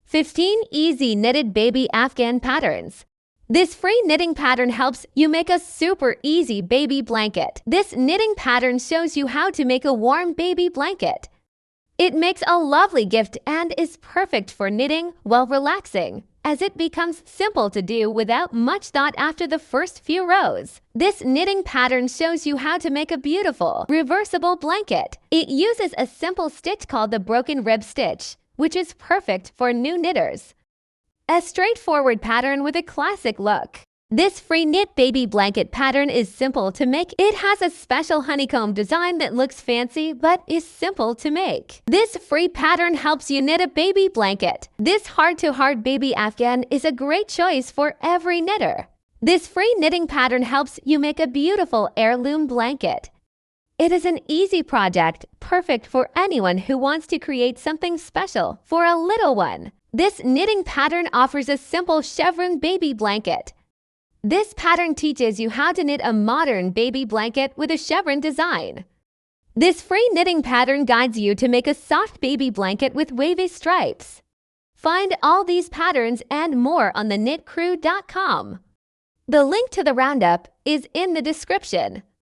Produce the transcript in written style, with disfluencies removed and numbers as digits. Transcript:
15 Easy Knitted Baby Afghan Patterns. This free knitting pattern helps you make a super easy baby blanket. This knitting pattern shows you how to make a warm baby blanket. It makes a lovely gift and is perfect for knitting while relaxing, as it becomes simple to do without much thought after the first few rows. This knitting pattern shows you how to make a beautiful, reversible blanket. It uses a simple stitch called the broken rib stitch, which is perfect for new knitters. A straightforward pattern with a classic look. This free knit baby blanket pattern is simple to make. It has a special honeycomb design that looks fancy but is simple to make. This free pattern helps you knit a baby blanket. This heart-to-heart baby Afghan is a great choice for every knitter. This free knitting pattern helps you make a beautiful heirloom blanket. It is an easy project, perfect for anyone who wants to create something special for a little one. This knitting pattern offers a simple chevron baby blanket. This pattern teaches you how to knit a modern baby blanket with a chevron design. This free knitting pattern guides you to make a soft baby blanket with wavy stripes. Find all these patterns and more on theknitcrew.com. The link to the roundup is in the description.